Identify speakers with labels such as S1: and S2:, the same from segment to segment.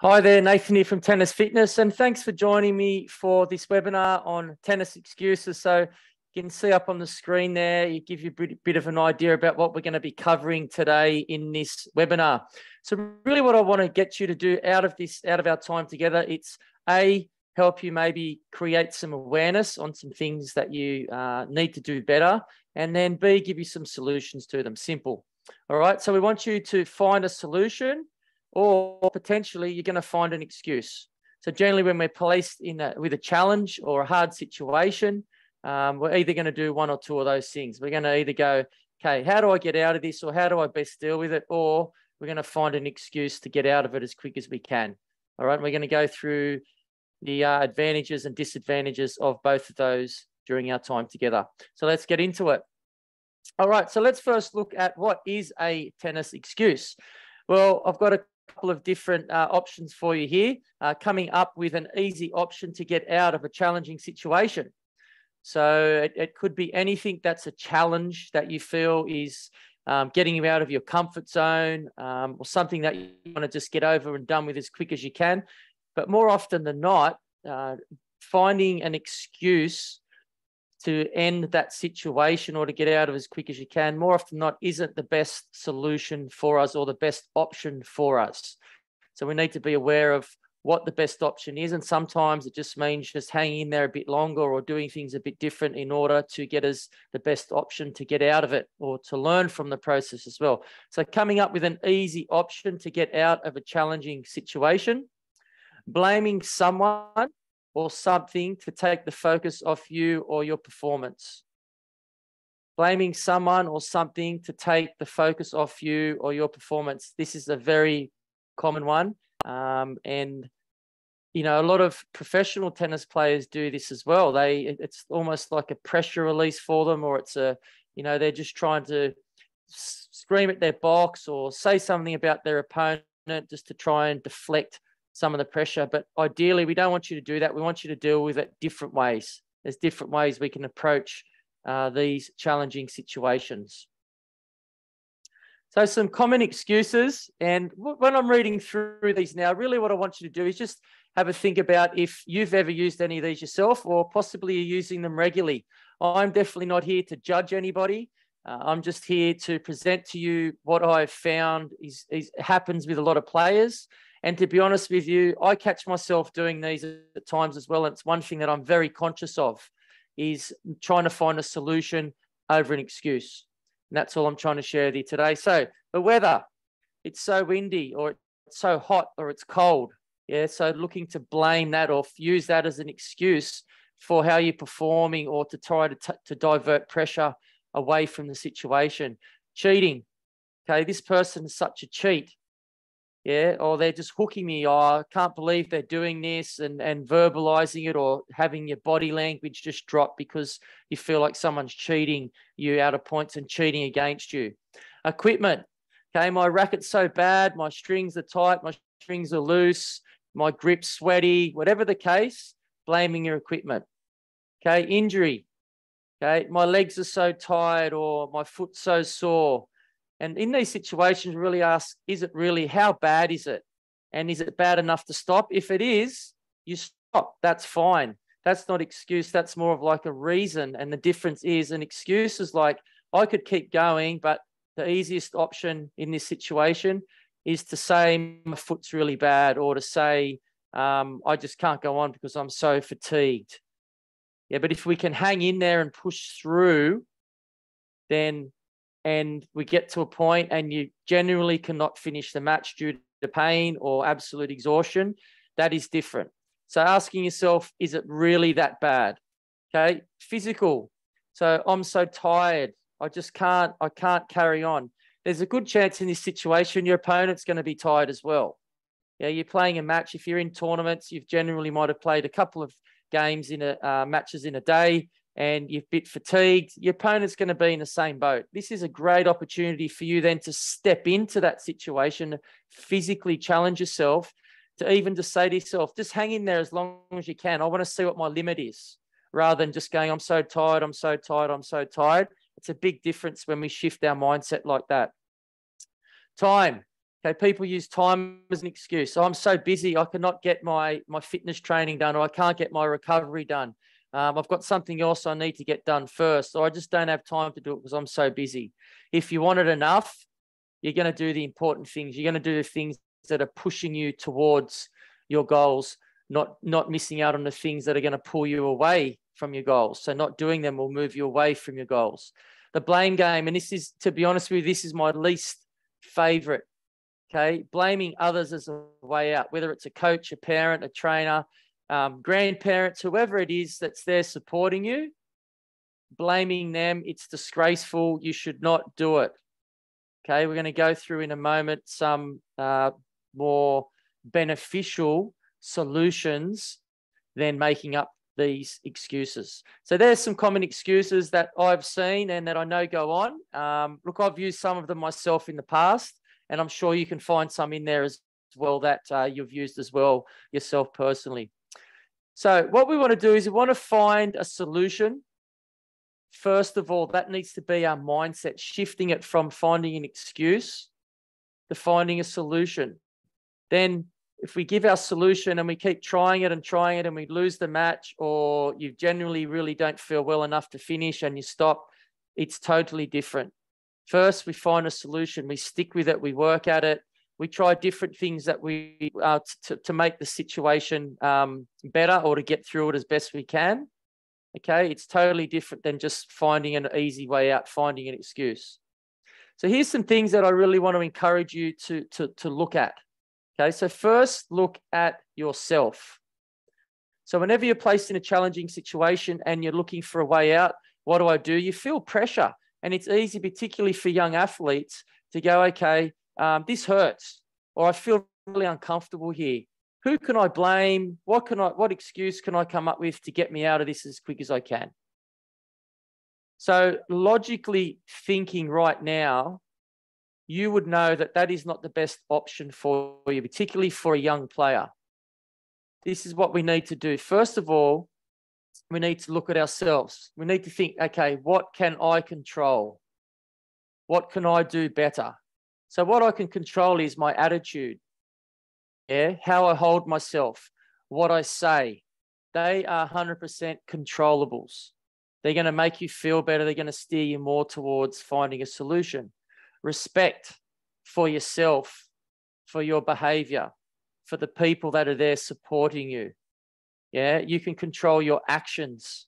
S1: Hi there, Nathan here from Tennis Fitness, and thanks for joining me for this webinar on tennis excuses. So you can see up on the screen there, you give you a bit of an idea about what we're going to be covering today in this webinar. So really what I want to get you to do out of our time together, it's help you maybe create some awareness on some things that you need to do better, and then B, give you some solutions to them. Simple. All right, so we want you to find a solution, or potentially you're going to find an excuse. So generally when we're placed with a challenge or a hard situation, we're either going to do one or two of those things. We're going to either go, okay, how do I get out of this, or how do I best deal with it? Or we're going to find an excuse to get out of it as quick as we can. All right, we're going to go through the advantages and disadvantages of both of those during our time together. So let's get into it. All right, so let's first look at what is a tennis excuse. Well, I've got a couple of different options for you here, coming up with an easy option to get out of a challenging situation. So it could be anything that's a challenge that you feel is getting you out of your comfort zone, or something that you want to just get over and done with as quick as you can. But more often than not, finding an excuse to end that situation or to get out of as quick as you can, more often than not, isn't the best solution for us or the best option for us. So we need to be aware of what the best option is. And sometimes it just means just hanging in there a bit longer or doing things a bit different in order to get us the best option to get out of it or to learn from the process as well. So coming up with an easy option to get out of a challenging situation, blaming someone or something to take the focus off you or your performance. Blaming someone or something to take the focus off you or your performance. This is a very common one. And, you know, a lot of professional tennis players do this as well. It's almost like a pressure release for them, or it's they're just trying to scream at their box or say something about their opponent just to try and deflect some of the pressure. But ideally, we don't want you to do that. We want you to deal with it different ways. There's different ways we can approach these challenging situations. So some common excuses. And when I'm reading through these now, really what I want you to do is just have a think about if you've ever used any of these yourself, or possibly you're using them regularly. I'm definitely not here to judge anybody. I'm just here to present to you what I've found happens with a lot of players. And to be honest with you, I catch myself doing these at times as well. And it's one thing that I'm very conscious of, is trying to find a solution over an excuse. And that's all I'm trying to share with you today. So the weather, it's so windy, or it's so hot, or it's cold. Yeah, so looking to blame that or use that as an excuse for how you're performing, or to try to divert pressure away from the situation. Cheating. Okay, this person is such a cheat. Yeah, or they're just hooking me. Oh, I can't believe they're doing this, and verbalizing it, or having your body language just drop because you feel like someone's cheating you out of points and cheating against you. Equipment. Okay, my racket's so bad, my strings are tight, my strings are loose, my grip's sweaty, whatever the case, blaming your equipment. Okay, injury. Okay, my legs are so tired, or my foot's so sore. And in these situations, really ask, is it really, how bad is it? And is it bad enough to stop? If it is, you stop. That's fine. That's not excuse. That's more of like a reason. And the difference is, an excuse is like, I could keep going, but the easiest option in this situation is to say my foot's really bad, or to say I just can't go on because I'm so fatigued. Yeah, but if we can hang in there and push through, and we get to a point and you genuinely cannot finish the match due to pain or absolute exhaustion, that is different. So asking yourself, is it really that bad? Okay, physical. So I'm so tired, I can't carry on. There's a good chance in this situation your opponent's going to be tired as well. Yeah, you're playing a match. If you're in tournaments, you've generally might have played a couple of games matches in a day, and you're a bit fatigued. Your opponent's going to be in the same boat. This is a great opportunity for you then to step into that situation, physically challenge yourself, to even just say to yourself, just hang in there as long as you can. I want to see what my limit is, rather than just going, I'm so tired, I'm so tired, I'm so tired. It's a big difference when we shift our mindset like that. Time. Okay, people use time as an excuse. So I'm so busy, I cannot get my fitness training done, or I can't get my recovery done. I've got something else I need to get done first, or I just don't have time to do it because I'm so busy. If you want it enough, you're going to do the important things. You're going to do the things that are pushing you towards your goals, not missing out on the things that are going to pull you away from your goals. So not doing them will move you away from your goals. The blame game, and this is, to be honest with you, this is my least favorite. Okay, blaming others as a way out, whether it's a coach, a parent, a trainer, grandparents, whoever it is that's there supporting you, blaming them, it's disgraceful. You should not do it. Okay, we're going to go through in a moment some more beneficial solutions than making up these excuses. So there's some common excuses that I've seen and that I know go on. Look, I've used some of them myself in the past, and I'm sure you can find some in there as well that you've used as well yourself personally. So what we want to do is we want to find a solution. First of all, that needs to be our mindset, shifting it from finding an excuse to finding a solution. Then if we give our solution and we keep trying it and we lose the match, or you genuinely really don't feel well enough to finish and you stop, it's totally different. First, we find a solution, we stick with it, we work at it, we try different things that we to make the situation better or to get through it as best we can. Okay, it's totally different than just finding an easy way out, finding an excuse. So here's some things that I really want to encourage you to look at. Okay, so first look at yourself. So whenever you're placed in a challenging situation and you're looking for a way out, what do? You feel pressure. And it's easy, particularly for young athletes, to go, okay, this hurts, or I feel really uncomfortable here. Who can I blame? What excuse can I come up with to get me out of this as quick as I can? So logically thinking right now, you would know that that is not the best option for you, particularly for a young player. This is what we need to do. First of all, we need to look at ourselves. We need to think, okay, what can I control? What can I do better? So what I can control is my attitude, how I hold myself, what I say. They are 100% controllables. They're going to make you feel better. They're going to steer you more towards finding a solution. Respect for yourself, for your behavior, for the people that are there supporting you. Yeah, you can control your actions.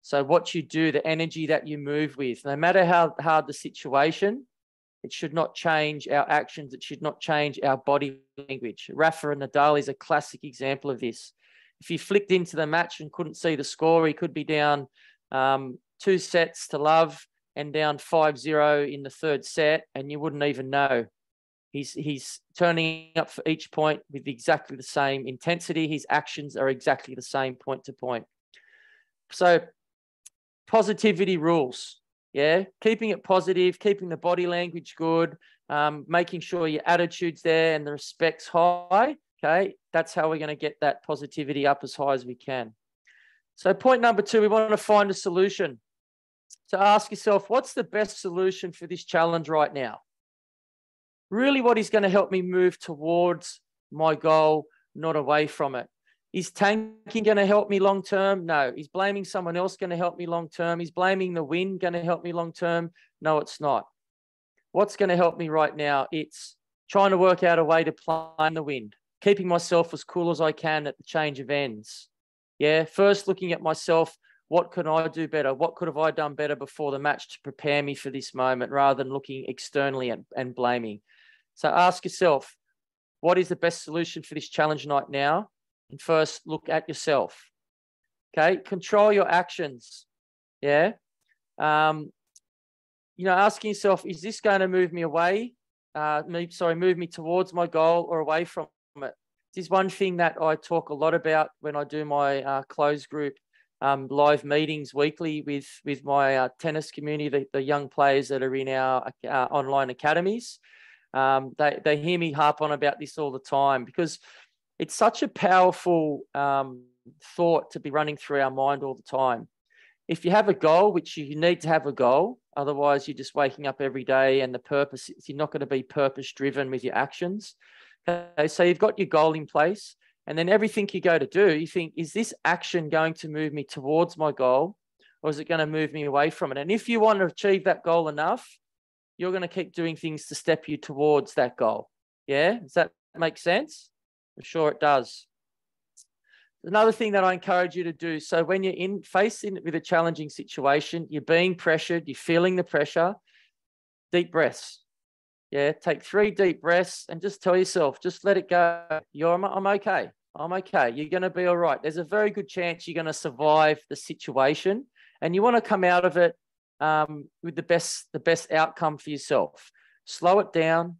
S1: So what you do, the energy that you move with, no matter how hard the situation, it should not change our actions. It should not change our body language. Rafa and Nadal is a classic example of this. If he flicked into the match and couldn't see the score, he could be down 2 sets to love and down 5-0 in the third set, and you wouldn't even know. He's turning up for each point with exactly the same intensity. His actions are exactly the same point to point. So positivity rules. Yeah, keeping it positive, keeping the body language good, making sure your attitude's there and the respect's high. Okay, that's how we're going to get that positivity up as high as we can. So point number 2, we want to find a solution. So ask yourself, what's the best solution for this challenge right now? Really, what is going to help me move towards my goal, not away from it? Is tanking going to help me long term? No. Is blaming someone else going to help me long term? Is blaming the wind going to help me long term? No, it's not. What's going to help me right now? It's trying to work out a way to play in the wind, keeping myself as cool as I can at the change of ends. Yeah, first looking at myself, what can I do better? What could have I done better before the match to prepare me for this moment, rather than looking externally and blaming? So ask yourself, what is the best solution for this challenge right now? And first look at yourself. Okay, control your actions. Yeah. Asking yourself, is this going to move me away? Move me towards my goal or away from it? This is one thing that I talk a lot about when I do my closed group live meetings weekly with my tennis community, the young players that are in our online academies. They hear me harp on about this all the time, because it's such a powerful thought to be running through our mind all the time. If you have a goal, which you need to have a goal, otherwise you're just waking up every day and the purpose, you're not going to be purpose driven with your actions. Okay, so you've got your goal in place, and then everything you go to do, you think, is this action going to move me towards my goal, or is it going to move me away from it? And if you want to achieve that goal enough, you're going to keep doing things to step you towards that goal. Yeah, does that make sense? I'm sure it does. Another thing that I encourage you to do, so when you're faced with a challenging situation, you're being pressured, you're feeling the pressure, deep breaths. Yeah, take 3 deep breaths and just tell yourself, just let it go. I'm okay. I'm okay. You're going to be all right. There's a very good chance you're going to survive the situation, and you want to come out of it with the best outcome for yourself. Slow it down.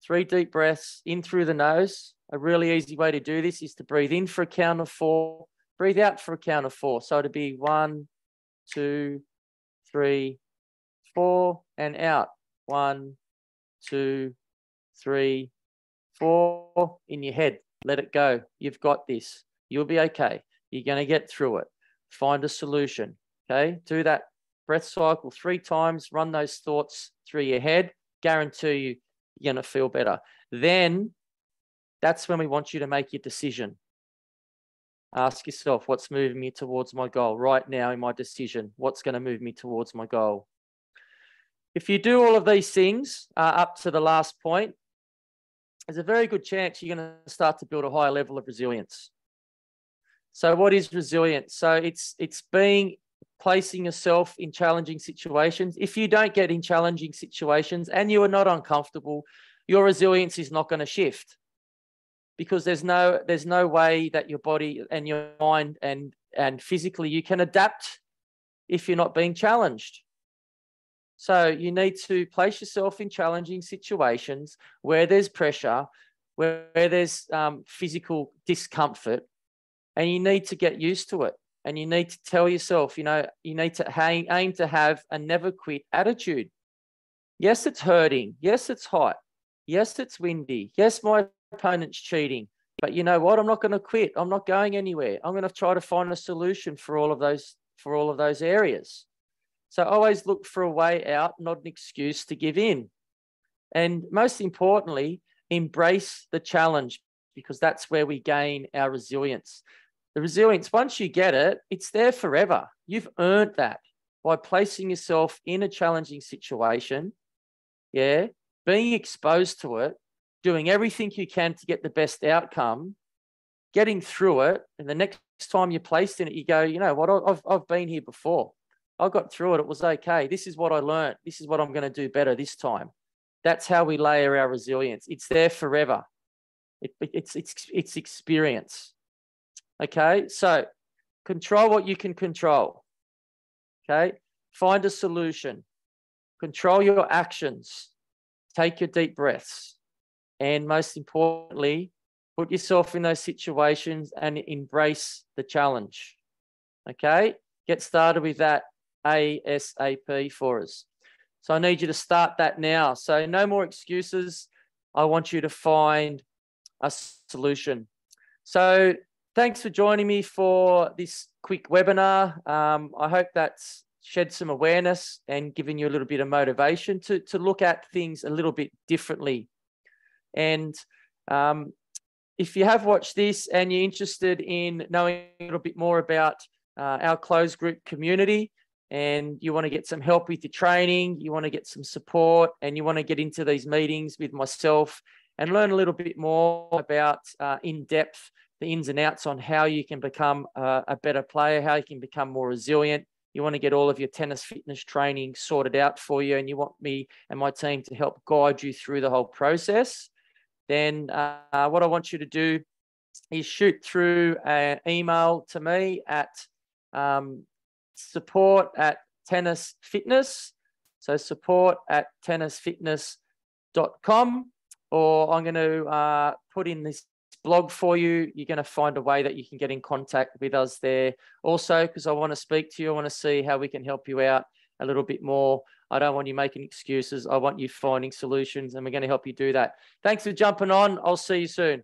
S1: 3 deep breaths in through the nose. A really easy way to do this is to breathe in for a count of 4, breathe out for a count of 4. So it'd be 1, 2, 3, 4, and out. 1, 2, 3, 4 in your head. Let it go. You've got this. You'll be okay. You're going to get through it. Find a solution. Okay. Do that breath cycle 3 times. Run those thoughts through your head. Guarantee you, you're going to feel better. Then that's when we want you to make your decision. Ask yourself, what's moving me towards my goal right now in my decision? What's going to move me towards my goal? If you do all of these things up to the last point, there's a very good chance you're going to start to build a higher level of resilience. So what is resilience? So it's placing yourself in challenging situations. If you don't get in challenging situations and you are not uncomfortable, your resilience is not going to shift, because there's no way that your body and your mind and physically you can adapt if you're not being challenged. So you need to place yourself in challenging situations where there's pressure, where there's physical discomfort, and you need to get used to it. And you need to tell yourself, you need to aim to have a never quit attitude. Yes, it's hurting. Yes, it's hot. Yes, it's windy. Yes, my opponent's cheating. But you know what? I'm not going to quit. I'm not going anywhere. I'm going to try to find a solution for all of those areas. So always look for a way out, not an excuse to give in. And most importantly, embrace the challenge, because that's where we gain our resilience. The resilience, once you get it, it's there forever. You've earned that by placing yourself in a challenging situation, yeah, being exposed to it, doing everything you can to get the best outcome, getting through it, and the next time you're placed in it, you go, you know what, I've been here before. I got through it. It was okay. This is what I learned. This is what I'm going to do better this time. That's how we layer our resilience. It's there forever. It's experience. Okay, so control what you can control. Okay, find a solution. Control your actions. Take your deep breaths. And most importantly, put yourself in those situations and embrace the challenge. Okay, get started with that ASAP for us. So I need you to start that now. So no more excuses. I want you to find a solution. So thanks for joining me for this quick webinar. I hope that's shed some awareness and given you a little bit of motivation to look at things a little bit differently. And if you have watched this and you're interested in knowing a little bit more about our closed group community, and you want to get some help with your training, you want to get some support, and you want to get into these meetings with myself and learn a little bit more about in depth the ins and outs on how you can become a better player, how you can become more resilient. You want to get all of your tennis fitness training sorted out for you, and you want me and my team to help guide you through the whole process, then what I want you to do is shoot through an email to me at support@tennisfitness. So support@tennisfitness.com, or I'm going to put in this blog for you. You're going to find a way that you can get in contact with us there also, because I want to speak to you. I want to see how we can help you out a little bit more. I don't want you making excuses. I want you finding solutions, and we're going to help you do that. Thanks for jumping on. I'll see you soon.